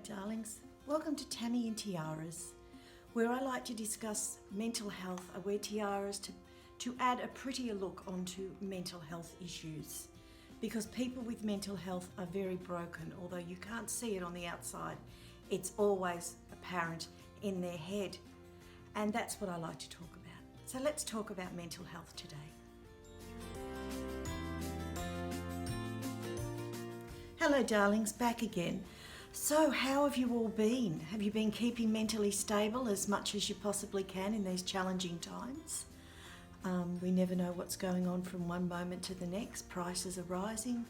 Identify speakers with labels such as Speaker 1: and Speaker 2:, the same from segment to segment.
Speaker 1: darlings. Welcome to Tammy and Tiaras, where I like to discuss mental health. I wear tiaras to add a prettier look onto mental health issues, because people with mental health are very broken. Although you can't see it on the outside, it's always apparent in their head, and that's what I like to talk about. So let's talk about mental health today. Hello darlings, back again. So how have you all been? Have you been keeping mentally stable as much as you possibly can in these challenging times? We never know what's going on from one moment to the next. Prices are rising,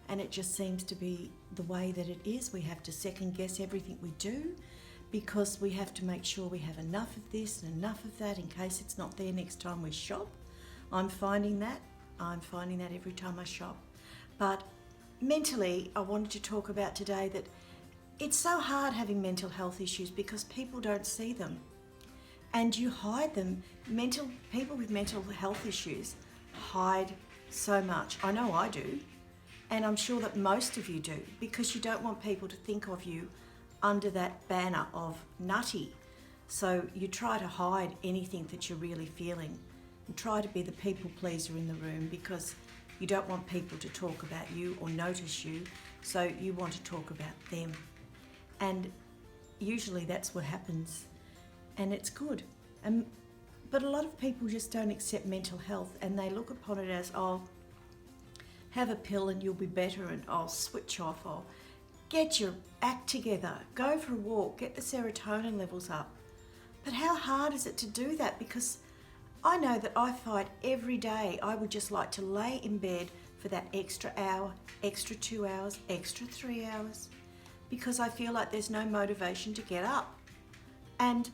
Speaker 1: and it just seems to be the way that it is. We have to second guess everything we do because we have to make sure we have enough of this and enough of that in case it's not there next time we shop. I'm finding that every time I shop. But mentally, I wanted to talk about today that it's so hard having mental health issues because people don't see them and you hide them. People with mental health issues hide so much. I know I do, and I'm sure that most of you do, because you don't want people to think of you under that banner of nutty. So you try to hide anything that you're really feeling and try to be the people pleaser in the room because you don't want people to talk about you or notice you, so you want to talk about them. And usually that's what happens, and it's good. But a lot of people just don't accept mental health, and they look upon it as, oh, have a pill and you'll be better, and I'll switch off, or get your act together, go for a walk, get the serotonin levels up. But how hard is it to do that? Because I know that I fight every day. I would just like to lay in bed for that extra hour, extra 2 hours, extra 3 hours, because I feel like there's no motivation to get up. And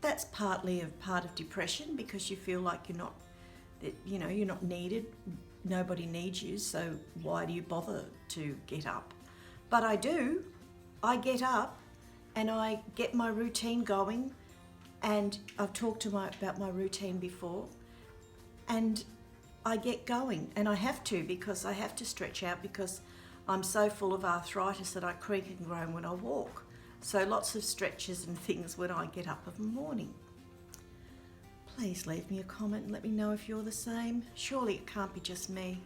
Speaker 1: that's partly a part of depression, because you feel like you're not needed. Nobody needs you, so why do you bother to get up? But I do. I get up and I get my routine going, and I've talked about my routine before, and I get going, and I have to, because I have to stretch out, because I'm so full of arthritis that I creak and groan when I walk. So lots of stretches and things when I get up of the morning. Please leave me a comment and let me know if you're the same. Surely it can't be just me.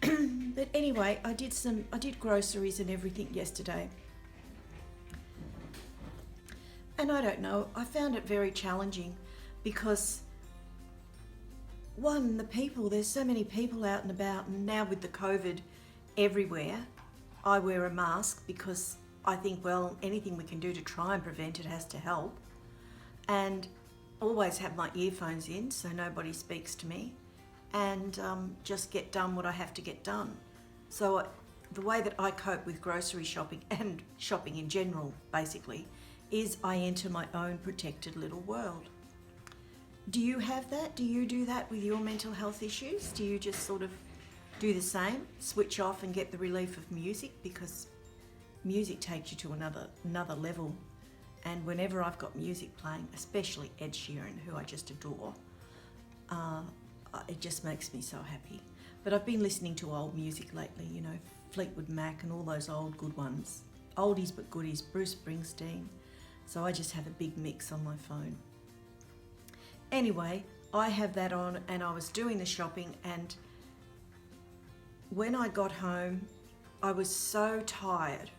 Speaker 1: But anyway, I did groceries and everything yesterday. And I don't know, I found it very challenging because one, there's so many people out and about, and now with the COVID everywhere, I wear a mask because I think, well, anything we can do to try and prevent it has to help. And always have my earphones in so nobody speaks to me, and just get done what I have to get done. So the way that I cope with grocery shopping and shopping in general, basically, is I enter my own protected little world. Do you have that? Do you do that with your mental health issues? Do you just sort of do the same, switch off and get the relief of music? Because music takes you to another level. And whenever I've got music playing, especially Ed Sheeran, who I just adore, it just makes me so happy. But I've been listening to old music lately, Fleetwood Mac and all those old good ones. Oldies but goodies, Bruce Springsteen. So I just have a big mix on my phone. Anyway, I have that on, and I was doing the shopping, and when I got home, I was so tired,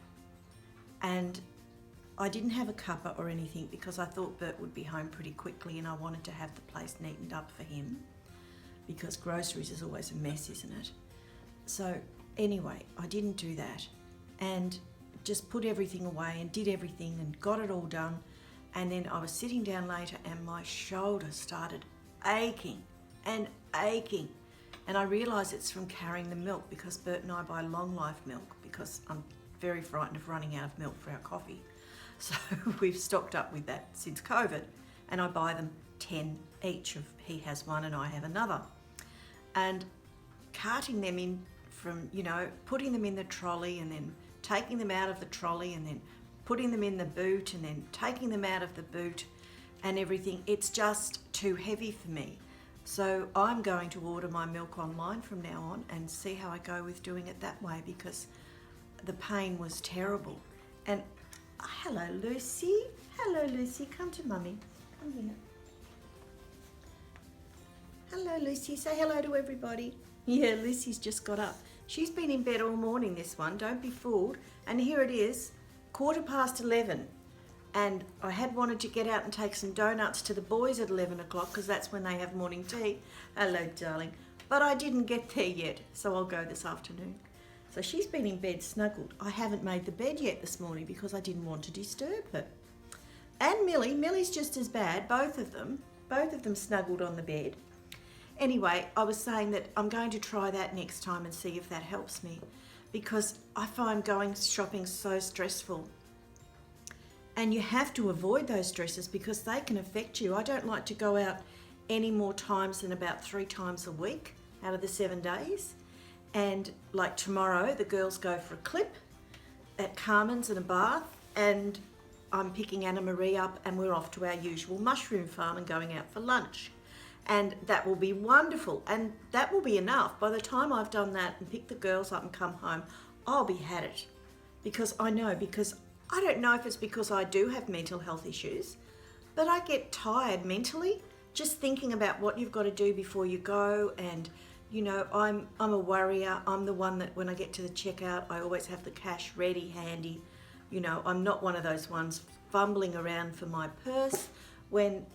Speaker 1: and I didn't have a cuppa or anything because I thought Bert would be home pretty quickly, and I wanted to have the place neatened up for him, because groceries is always a mess, isn't it? So anyway, I didn't do that, and just put everything away and did everything and got it all done. And then I was sitting down later and my shoulder started aching and aching. And I realised it's from carrying the milk, because Bert and I buy long life milk because I'm very frightened of running out of milk for our coffee. So we've stocked up with that since COVID, and I buy them 10 each. He has one and I have another. And carting them in from, putting them in the trolley and then taking them out of the trolley and then putting them in the boot and then taking them out of the boot and everything, it's just too heavy for me. So I'm going to order my milk online from now on and see how I go with doing it that way, because the pain was terrible. And hello, Lucy. Hello, Lucy. Come to Mummy. Come here. Hello, Lucy. Say hello to everybody. Yeah, Lucy's just got up. She's been in bed all morning, this one. Don't be fooled. And here it is, 11:15. And I had wanted to get out and take some donuts to the boys at 11 o'clock because that's when they have morning tea. Hello, darling. But I didn't get there yet, so I'll go this afternoon. So she's been in bed snuggled. I haven't made the bed yet this morning because I didn't want to disturb her. And Millie's just as bad, both of them snuggled on the bed. Anyway, I was saying that I'm going to try that next time and see if that helps me, because I find going shopping so stressful. And you have to avoid those stresses because they can affect you. I don't like to go out any more times than about 3 times a week out of the 7 days. And like tomorrow, the girls go for a clip at Carmen's and a bath, and I'm picking Anna Marie up and we're off to our usual mushroom farm and going out for lunch. And that will be wonderful, and that will be enough. By the time I've done that and picked the girls up and come home, I'll be had it. Because I don't know if it's because I do have mental health issues, but I get tired mentally just thinking about what you've got to do before you go. And you know, I'm a worrier. I'm the one that when I get to the checkout, I always have the cash ready, handy. You know, I'm not one of those ones fumbling around for my purse when...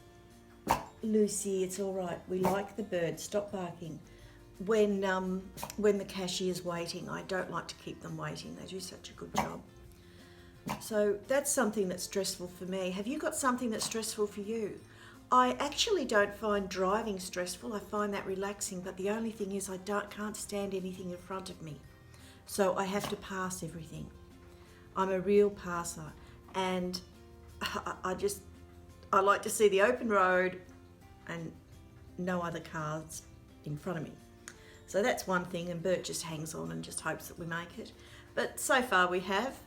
Speaker 1: Lucy, it's all right. We like the birds. Stop barking. When the cashier's waiting, I don't like to keep them waiting. They do such a good job. So that's something that's stressful for me. Have you got something that's stressful for you? I actually don't find driving stressful. I find that relaxing, but the only thing is I can't stand anything in front of me. So I have to pass everything. I'm a real passer, and I like to see the open road and no other cars in front of me. So that's one thing, and Bert just hangs on and just hopes that we make it. But so far we have.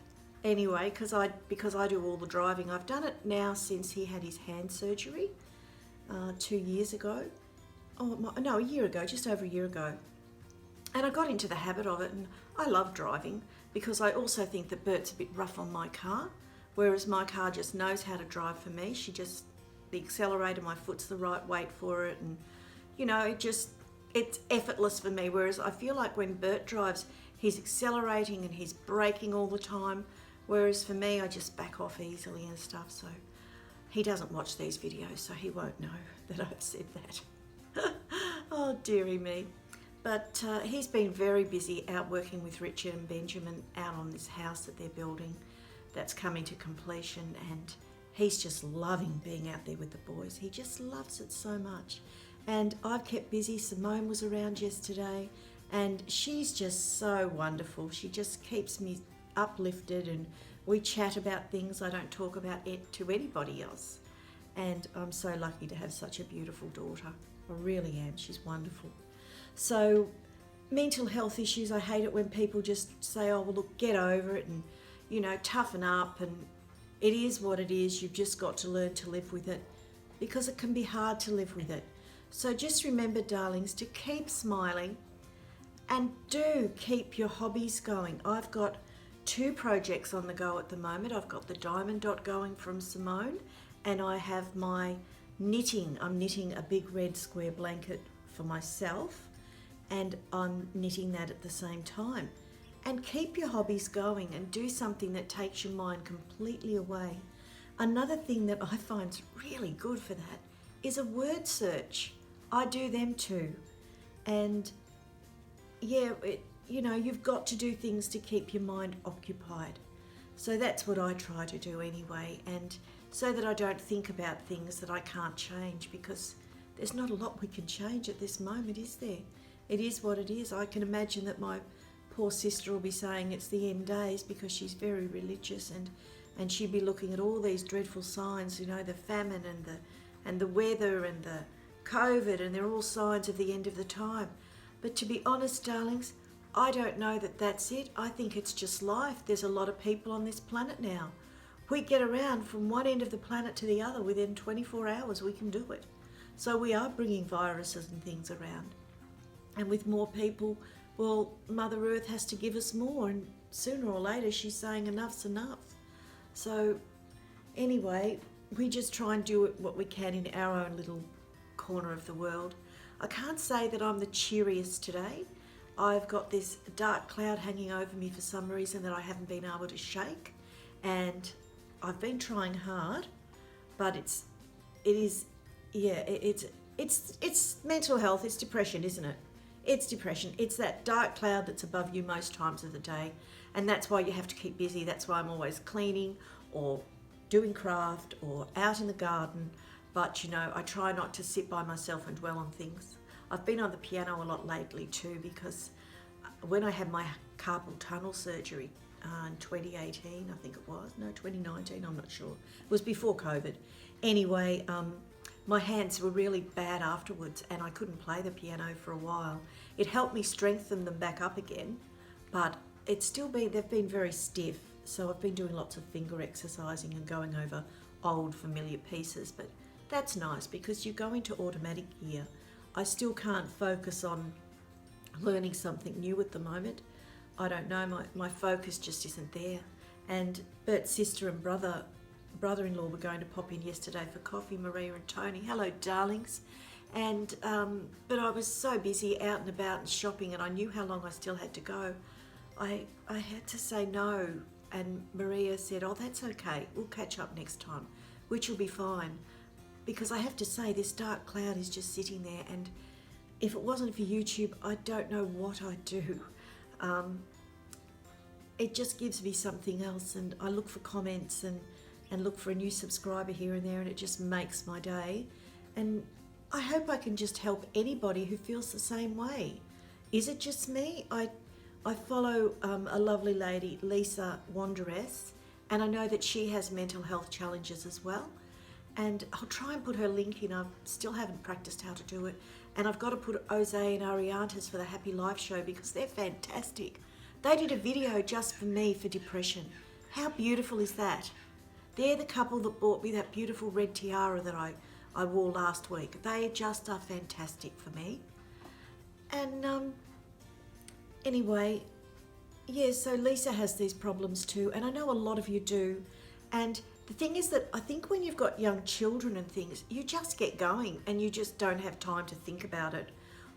Speaker 1: Anyway, because I do all the driving. I've done it now since he had his hand surgery 2 years ago. A year ago, just over a year ago. And I got into the habit of it, and I love driving because I also think that Bert's a bit rough on my car, whereas my car just knows how to drive for me. The accelerator, my foot's the right weight for it, and you know, it's effortless for me. Whereas I feel like when Bert drives, he's accelerating and he's braking all the time, whereas for me, I just back off easily and stuff. So he doesn't watch these videos, so he won't know that I've said that. Oh, dearie me. But he's been very busy out working with Richard and Benjamin out on this house that they're building that's coming to completion, and he's just loving being out there with the boys. He just loves it so much. And I've kept busy. Simone was around yesterday, and she's just so wonderful. She just keeps me uplifted, and we chat about things I don't talk about to anybody else. And I'm so lucky to have such a beautiful daughter. I really am. She's wonderful. So mental health issues, I hate it when people just say, oh, well, look, get over it and, you know, toughen up, and it is what it is. You've just got to learn to live with it, because it can be hard to live with it. So just remember, darlings, to keep smiling and do keep your hobbies going. I've got 2 projects on the go at the moment. I've got the diamond dot going from Simone, and I have my knitting. I'm knitting a big red square blanket for myself, and I'm knitting that at the same time. And keep your hobbies going and do something that takes your mind completely away. Another thing that I find really good for that is a word search. I do them too. And yeah, you've got to do things to keep your mind occupied. So that's what I try to do anyway, and so that I don't think about things that I can't change, because there's not a lot we can change at this moment, is there? It is what it is. I can imagine that my poor sister will be saying it's the end days, because she's very religious, and she'd be looking at all these dreadful signs, you know, the famine and the weather and the COVID, and they're all signs of the end of the time. But to be honest, darlings, I don't know that that's it. I think it's just life. There's a lot of people on this planet now. We get around from one end of the planet to the other within 24 hours. We can do it. So we are bringing viruses and things around. And with more people, well, Mother Earth has to give us more, and sooner or later she's saying enough's enough. So anyway, we just try and do what we can in our own little corner of the world. I can't say that I'm the cheeriest today. I've got this dark cloud hanging over me for some reason that I haven't been able to shake, and I've been trying hard, but it's mental health. It's depression, isn't it? It's depression. It's that dark cloud that's above you most times of the day, and that's why you have to keep busy. That's why I'm always cleaning or doing craft or out in the garden. But you know, I try not to sit by myself and dwell on things. I've been on the piano a lot lately too, because when I had my carpal tunnel surgery in 2018, I think it was, no, 2019, I'm not sure. It was before COVID. Anyway, my hands were really bad afterwards and I couldn't play the piano for a while. It helped me strengthen them back up again, but they've been very stiff. So I've been doing lots of finger exercising and going over old familiar pieces, but that's nice because you go into automatic gear. I still can't focus on learning something new at the moment. I don't know, my focus just isn't there. And Bert's sister and brother-in-law were going to pop in yesterday for coffee, Maria and Tony. Hello, darlings. And but I was so busy out and about and shopping, and I knew how long I still had to go. I had to say no, and Maria said, oh, that's okay, we'll catch up next time, which will be fine. Because I have to say, this dark cloud is just sitting there, and if it wasn't for YouTube, I don't know what I'd do. It just gives me something else, and I look for comments and look for a new subscriber here and there, and it just makes my day. And I hope I can just help anybody who feels the same way. Is it just me? I follow a lovely lady, Lisa Wanderess, and I know that she has mental health challenges as well. And I'll try and put her link in. I still haven't practiced how to do it. And I've got to put Jose and Ariantes for the Happy Life show because they're fantastic. They did a video just for me for depression. How beautiful is that? They're the couple that bought me that beautiful red tiara that I wore last week. They just are fantastic for me. And anyway, yeah, so Lisa has these problems too, and I know a lot of you do. And the thing is that I think when you've got young children and things, you just get going and you just don't have time to think about it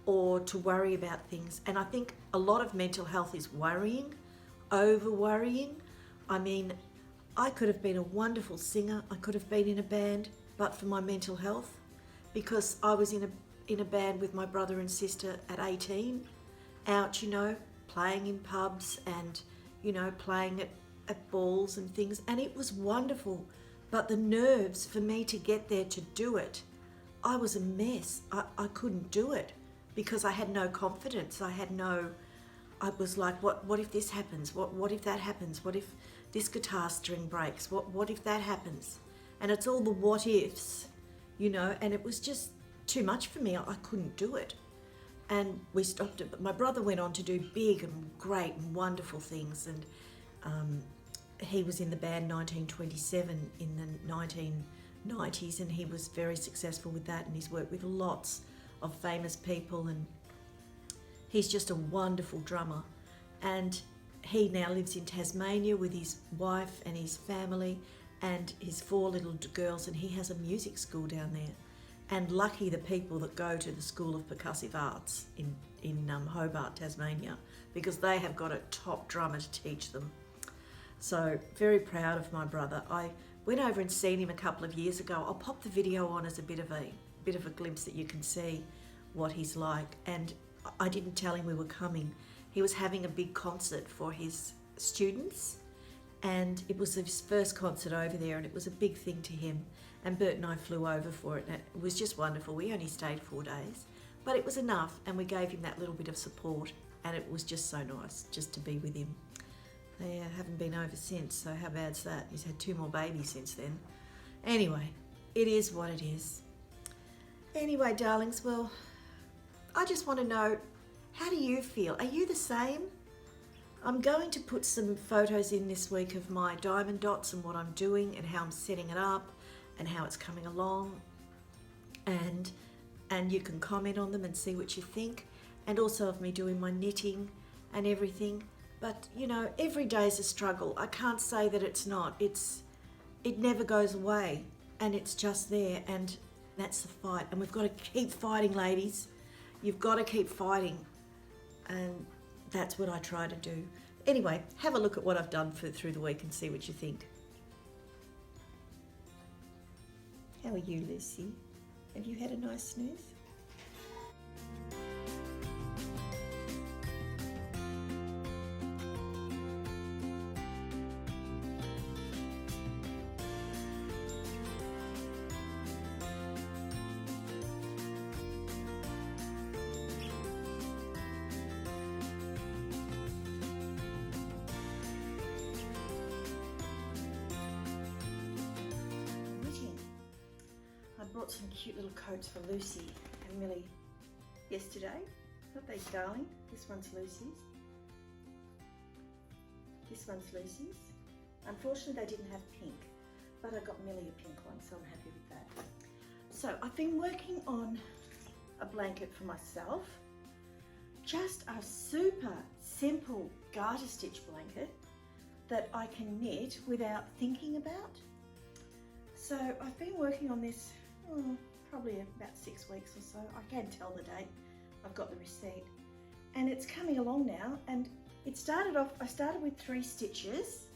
Speaker 1: or to worry about things. And I think a lot of mental health is worrying, over worrying. I mean, I could have been a wonderful singer. I could have been in a band, but for my mental health, because I was in a band with my brother and sister at 18, out, you know, playing in pubs and, you know, playing at balls and things, and it was wonderful, but the nerves for me to get there to do it, I was a mess. I couldn't do it because I had no confidence. I was like, what if this happens? What if that happens? What if this guitar string breaks? What if that happens? And it's all the what ifs, you know, and it was just too much for me. I couldn't do it. And we stopped it, but my brother went on to do big and great and wonderful things, and he was in the band 1927 in the 1990s, and he was very successful with that, and he's worked with lots of famous people, and he's just a wonderful drummer. And he now lives in Tasmania with his wife and his family and his 4 little girls, and he has a music school down there. And lucky the people that go to the School of Percussive Arts in Hobart, Tasmania, because they have got a top drummer to teach them. So very proud of my brother. I went over and seen him a couple of years ago. I'll pop the video on as a bit of a glimpse that you can see what he's like. And I didn't tell him we were coming. He was having a big concert for his students, and it was his first concert over there, and it was a big thing to him. And Bert and I flew over for it, and it was just wonderful. We only stayed 4 days, but it was enough, and we gave him that little bit of support, and it was just so nice just to be with him. They haven't been over since, so how bad's that? He's had 2 more babies since then. Anyway, it is what it is. Anyway, darlings, well, I just want to know, how do you feel? Are you the same? I'm going to put some photos in this week of my diamond dots and what I'm doing and how I'm setting it up and how it's coming along. And you can comment on them and see what you think. And also of me doing my knitting and everything. But you know, every day is a struggle. I can't say that it's not. It never goes away, and it's just there, and that's the fight. And we've got to keep fighting, ladies. You've got to keep fighting, and that's what I try to do. Anyway, have a look at what I've done through the week and see what you think. How are you, Lucy? Have you had a nice snooze? I brought some cute little coats for Lucy and Millie yesterday. Aren't they darling? This one's Lucy's. This one's Lucy's. Unfortunately, they didn't have pink, but I got Millie a pink one, so I'm happy with that. So I've been working on a blanket for myself. Just a super simple garter stitch blanket that I can knit without thinking about. So I've been working on this probably about 6 weeks or so. I can tell the date. I've got the receipt, and it's coming along now. And it started off, I started with 3 stitches,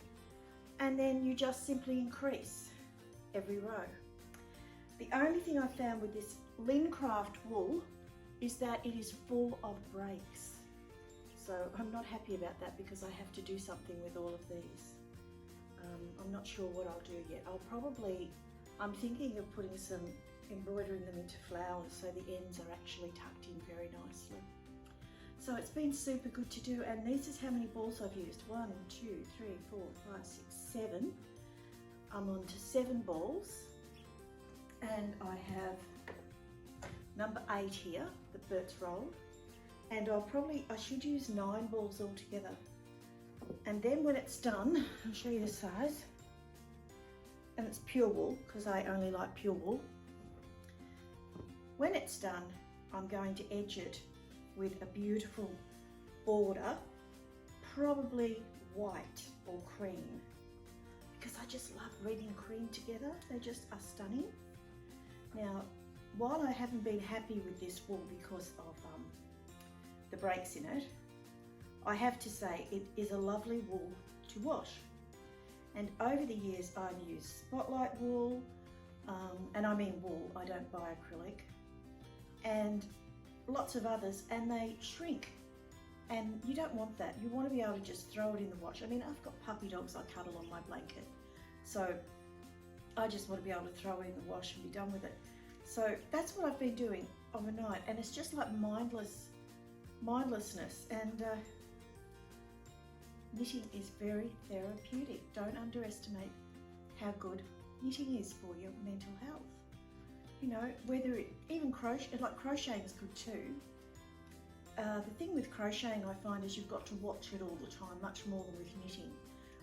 Speaker 1: and then you just simply increase every row. The only thing I found with this Lincraft wool is that it is full of breaks. So I'm not happy about that because I have to do something with all of these. I'm not sure what I'll do yet. I'm thinking of embroidering them into flowers so the ends are actually tucked in very nicely. So it's been super good to do, and this is how many balls I've used. 1, 2, 3, 4, 5, 6, 7. I'm on to 7 balls, and I have number 8 here that Bert's rolled, and I should use 9 balls altogether. And then when it's done, I'll show you the size. And it's pure wool because I only like pure wool. When it's done, I'm going to edge it with a beautiful border, probably white or cream, because I just love red and cream together. They just are stunning. Now, while I haven't been happy with this wool because of the breaks in it, I have to say it is a lovely wool to wash. And over the years I've used Spotlight wool, and I mean wool, I don't buy acrylic, and lots of others, and they shrink. And you don't want that. You want to be able to just throw it in the wash. I mean, I've got puppy dogs I cuddle on my blanket, so I just want to be able to throw it in the wash and be done with it. So that's what I've been doing overnight, and it's just like mindlessness. And knitting is very therapeutic. Don't underestimate how good knitting is for your mental health. You know, even crocheting is good too. The thing with crocheting I find is you've got to watch it all the time, much more than with knitting.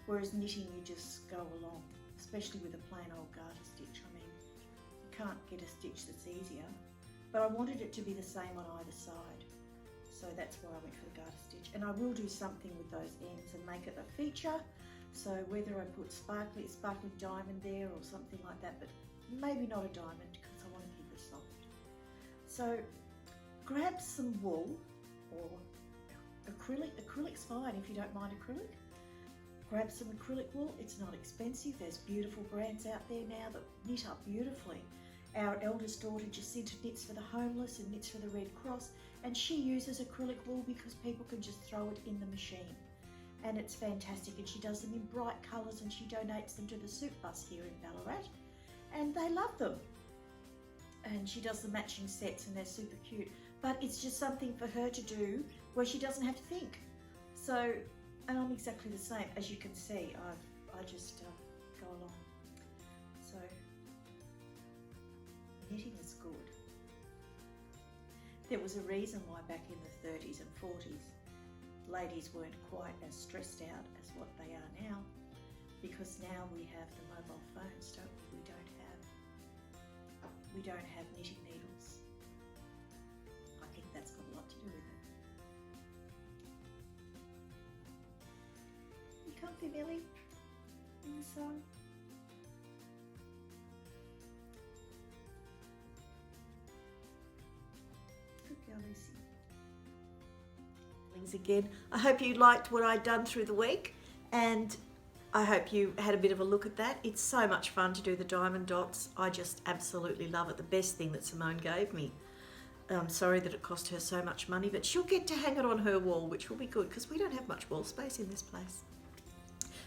Speaker 1: Whereas knitting, you just go along, especially with a plain old garter stitch. I mean, you can't get a stitch that's easier, but I wanted it to be the same on either side. So that's why I went for the garter stitch. And I will do something with those ends and make it a feature. So whether I put sparkly diamond there or something like that, but maybe not a diamond because I want to keep it soft. So grab some wool or acrylic. Acrylic's fine if you don't mind acrylic. Grab some acrylic wool. It's not expensive. There's beautiful brands out there now that knit up beautifully. Our eldest daughter Jacinta knits for the homeless and knits for the Red Cross, and she uses acrylic wool because people can just throw it in the machine, and it's fantastic. And she does them in bright colours, and she donates them to the soup bus here in Ballarat, and they love them. And she does the matching sets, and they're super cute. But it's just something for her to do where she doesn't have to think. So, and I'm exactly the same. As you can see, I just go along. So knitting is good. There was a reason why back in the 30s and 40s ladies weren't quite as stressed out as what they are now, because now we have the mobile phones, don't we? We don't have knitting needles. I think that's got a lot to do with it. their belly inside. Good girl, Lucy. Again, I hope you liked what I'd done through the week, and I hope you had a bit of a look at that. It's so much fun to do the diamond dots. I just absolutely love it. The best thing that Simone gave me. I'm sorry that it cost her so much money, but she'll get to hang it on her wall, which will be good because we don't have much wall space in this place.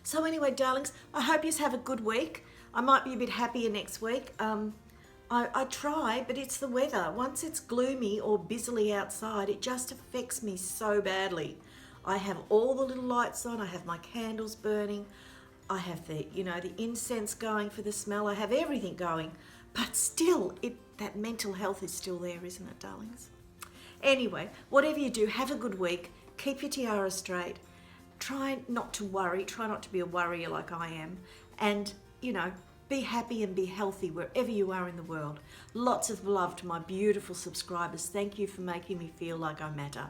Speaker 1: So anyway, darlings, I hope you have a good week. I might be a bit happier next week. I try, but it's the weather. Once it's gloomy or busily outside, it just affects me so badly. I have all the little lights on. I have my candles burning. I have the incense going for the smell. I have everything going, but still, that mental health is still there, isn't it, darlings? Anyway, whatever you do, have a good week. Keep your tiara straight. Try not to worry. Try not to be a worrier like I am. And, be happy and be healthy wherever you are in the world. Lots of love to my beautiful subscribers. Thank you for making me feel like I matter.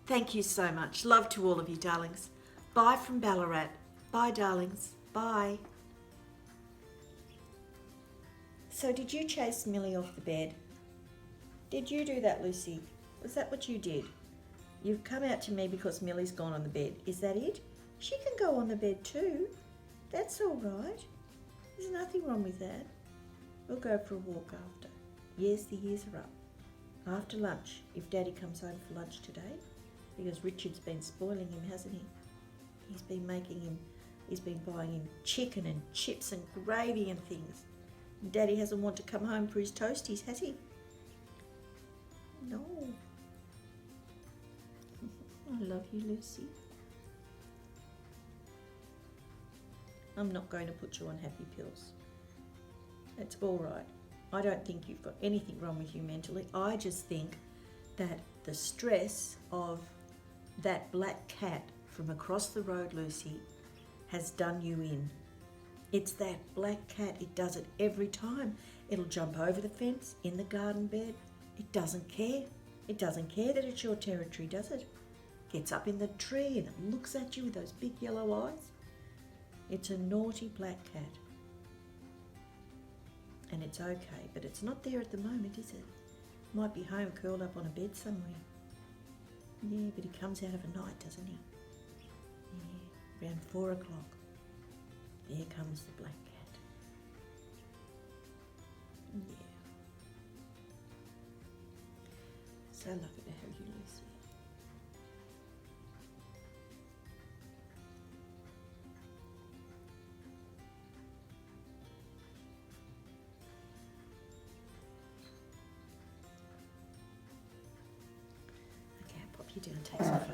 Speaker 1: Thank you so much. Love to all of you, darlings. Bye from Ballarat. Bye, darlings. Bye. So did you chase Millie off the bed? Did you do that, Lucy? Was that what you did? You've come out to me because Millie's gone on the bed. Is that it? She can go on the bed too. That's all right. There's nothing wrong with that. We'll go for a walk after. Yes, the years are up. After lunch, if Daddy comes home for lunch today, because Richard's been spoiling him, hasn't he? He's been buying him chicken and chips and gravy and things. And Daddy hasn't wanted to come home for his toasties, has he? No. I love you, Lucy. I'm not going to put you on happy pills. It's all right. I don't think you've got anything wrong with you mentally. I just think that the stress of that black cat from across the road, Lucy, has done you in. It's that black cat. It does it every time. It'll jump over the fence, in the garden bed. It doesn't care. It doesn't care that it's your territory, does it? Gets up in the tree and it looks at you with those big yellow eyes. It's a naughty black cat. And it's okay, but it's not there at the moment, is it? Might be home curled up on a bed somewhere. Yeah, but he comes out of a night, doesn't he? Yeah, around 4 o'clock. There comes the black cat. Yeah. So lucky to have you, Lucy. Okay, I'll pop you down, take some fun.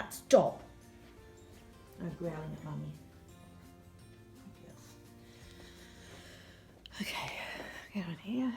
Speaker 1: Stop. No growling at Mummy. Okay, get on here.